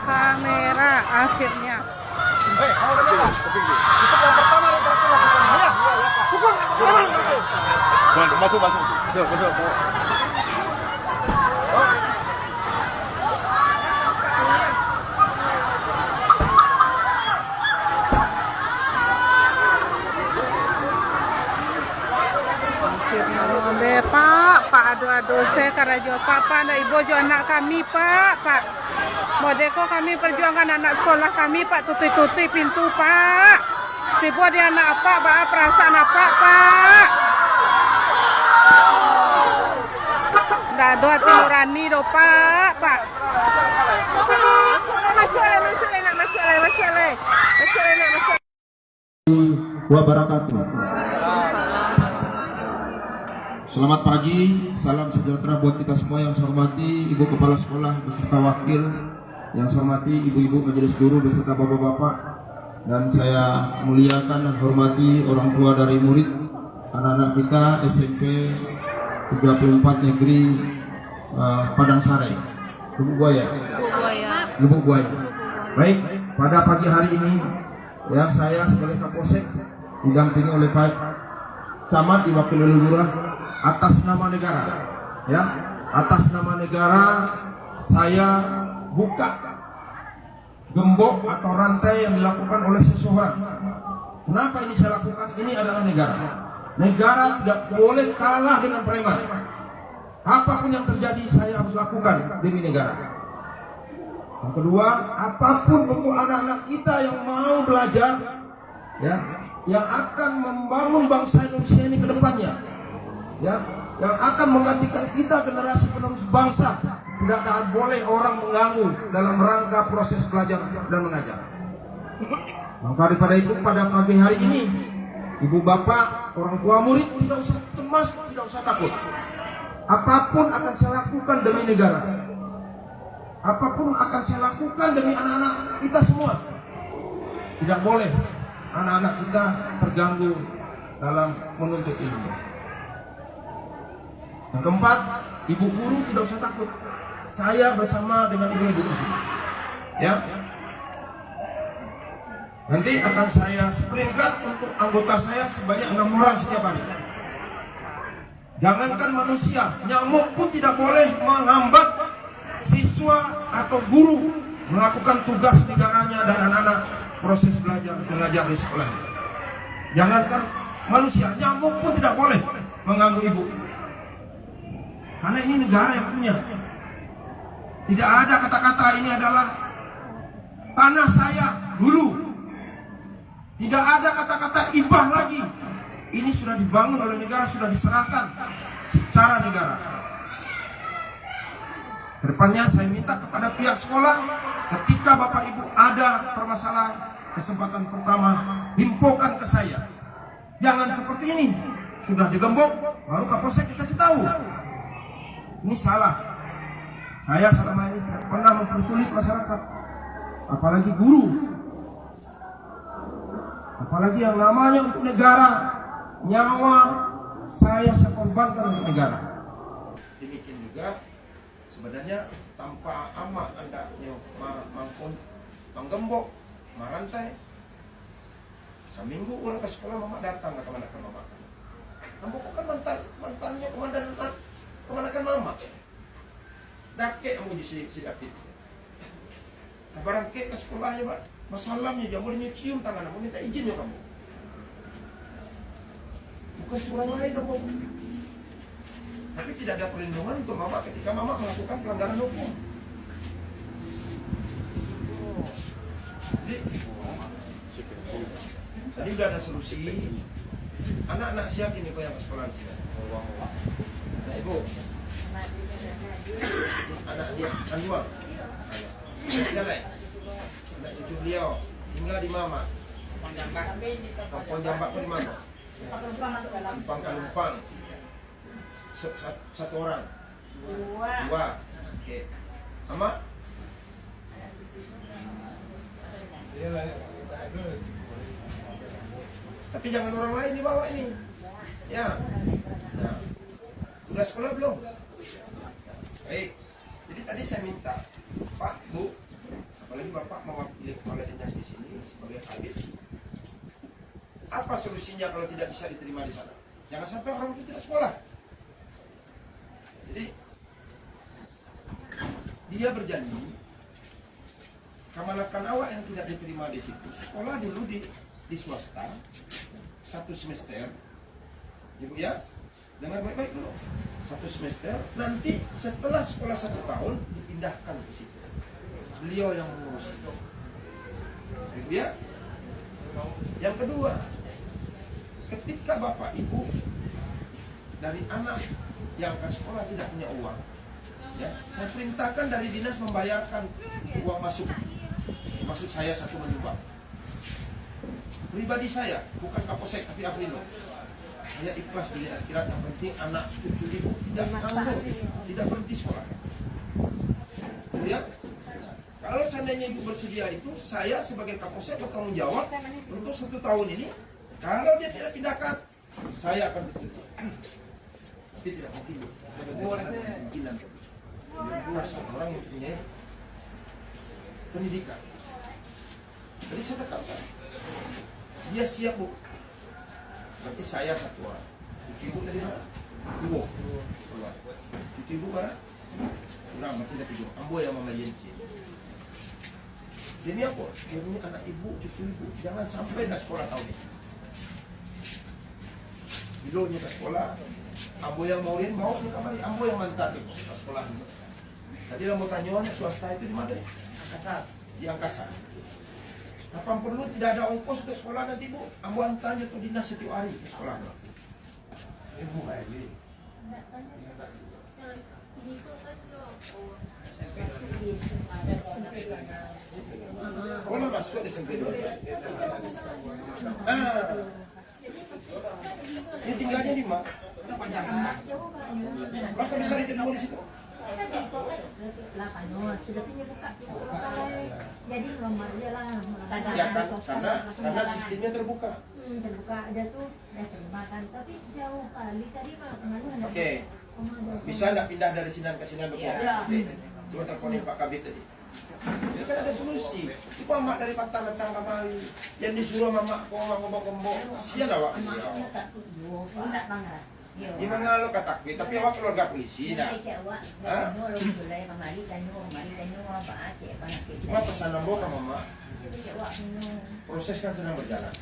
Kamera akhirnya. Itu yang pertama yang terakhir lakukan. Ya. Pukul. Masuk. Masuk. Oleh Pak aduh saya karajo Pak ndak ibu jo anak kami Pak. Modeko kami perjuangkan anak sekolah kami Pak tutup pintu Pak. Sibo dia anak apa Pak perasaan apa Pak. Ndak ada hati nurani do Pak. Masuk. Wabarakatuh. Selamat pagi, salam sejahtera buat kita semua. Yang saya hormati Ibu Kepala Sekolah beserta wakil, yang saya hormati Ibu-ibu majelis guru beserta bapak-bapak, dan saya muliakan dan hormati orang tua dari murid anak-anak kita SMP 34 Negeri Padang Sare, Lubuk Buaya. Baik, pada pagi hari ini yang saya sebagai Kapolsek didampingi oleh Pak Camat diwakili oleh Lurah atas nama negara, ya, atas nama negara saya buka gembok atau rantai yang dilakukan oleh seseorang. Kenapa ini saya lakukan? Ini adalah negara. Negara tidak boleh kalah dengan preman. Apapun yang terjadi saya harus lakukan demi negara. Yang kedua, apapun untuk anak-anak kita yang mau belajar, ya, yang akan membangun bangsa Indonesia ini ke depannya, ya, yang akan menggantikan kita generasi penerus bangsa, tidak boleh orang mengganggu dalam rangka proses belajar dan mengajar. Maka daripada itu pada pagi hari ini, ibu bapak, orang tua murid tidak usah cemas, tidak usah takut. Apapun akan saya lakukan demi negara. Apapun akan saya lakukan demi anak-anak kita semua. Tidak boleh anak-anak kita terganggu dalam menuntut ilmu. Yang keempat, ibu guru tidak usah takut. Saya bersama dengan ibu-ibu di sini. Ya. Nanti akan saya sprintkan untuk anggota saya sebanyak 6 orang setiap hari. Jangankan manusia, nyamuk pun tidak boleh menghambat siswa atau guru melakukan tugas negaranya dan anak-anak proses belajar mengajar di sekolah. Jangankan manusia, nyamuk pun tidak boleh mengganggu ibu. Karena ini negara yang punya. Tidak ada kata-kata ini adalah tanah saya dulu. Tidak ada kata-kata ibah lagi. Ini sudah dibangun oleh negara, sudah diserahkan secara negara. Kedepannya saya minta kepada pihak sekolah, ketika Bapak Ibu ada permasalahan, kesempatan pertama himpokan ke saya. Jangan seperti ini, sudah digembok baru Kapolsek dikasih tahu. Ini salah. Saya selama ini tidak pernah mempersulit masyarakat, apalagi guru, apalagi yang namanya untuk negara. Nyawa saya korbankan untuk negara. Demikian juga sebenarnya tanpa amat anda mampun menggembok, merantai. Seminggu orang ke sekolah mama datang ke kemana mama. Kamu kan mantannya kemana mama. Dake kamu di si David. Kabaran ke sekolahnya pak, masalahnya jamurnya cium tangan, kamu minta izin ya kamu. Bukan orang lain dong. Tapi tidak ada perlindungan untuk mama ketika mama melakukan pelanggaran hukum. Jadi sudah ada solusi. Anak-anak siap ini kok yang ke sekolah sini. Nah ibu, anak dia Anwar, Jalai, anak cucu beliau tinggal di mama. Kampung Jambak di mana? Simpang Kalumpang. Satu orang. Dua. Oke. Amat. Tapi jangan orang lain dibawa ini. Ya. Nah. Udah sekolah belum? Baik. Jadi tadi saya minta Pak, Bu, apalagi Bapak mewakili kepala dinas di sini sebagai kabit. Apa solusinya kalau tidak bisa diterima di sana? Jangan sampai orang itu tidak sekolah. Jadi dia berjanji kamalakan awak yang tidak diterima di situ sekolah dulu di swasta 1 semester, ibu ya, dengar baik-baik dulu 1 semester. Nanti setelah sekolah 1 tahun dipindahkan ke situ. Beliau yang mengurus itu, ibu ya. Yang kedua, ketika bapak ibu dari anak yang ke sekolah tidak punya uang, ya, saya perintahkan dari dinas membayarkan uang masuk. Maksud saya 1 menyumbang. Pribadi saya, bukan Kapolsek tapi Aprilo. Saya ikhlas beli akhirat, yang penting anak cucu ibu tidak nganggur, tidak berhenti sekolah. Kemudian, kalau seandainya ibu bersedia itu, saya sebagai Kapolsek bertanggung jawab untuk 1 tahun ini. Kalau dia tidak pindahkan, saya akan betul. Tapi tidak mungkin. Kemungkinan. Puasa orang yang punya pendidikan. Jadi saya tetapkan dia siap, Bu. Berarti saya 1 orang. Cucu ibu dari mana? 2. Cucu ibu mana? Kurang, berarti ada 3. Ambo yang memayenci. Demi apa? Demi anak ibu, cucu ibu. Jangan sampai dah sekolah tahun ini. Bilonya ke sekolah, ambo yang mauin bawa ke kamar, ambo yang mantan ke sekolah. Tadi ambo tanya swasta itu di mana? Angkasa. Di Angkasa. Kapan perlu tidak ada ongkos untuk sekolah nanti, Bu, ambo antar ke dinas setiap hari ke sekolah. Ibu kayak gini. Kalau masuk di SMP 2. Ini tinggalnya di mana? Maka bisa diterima di situ. Sudah punya buka. Jadi nomor dia lah. Ya kan, karena sistemnya terbuka. Terbuka ada tuh, udah terima kan. Tapi jauh kali tadi mana? Oke. Bisa nggak pindah dari sini ke sini dulu? Iya. Coba teleponin Pak Kabit tadi. Ini kan ada solusi. Itu mak dari Patang datang kemari. Yang disuruh mama kombo. Kasihan awak. Maksudnya tak tujuh, tidak bangga. Gimana lo kata gue? Tapi awak keluarga polisi dah. Cuma pesan nomor ke mama. Proses kan sedang berjalan.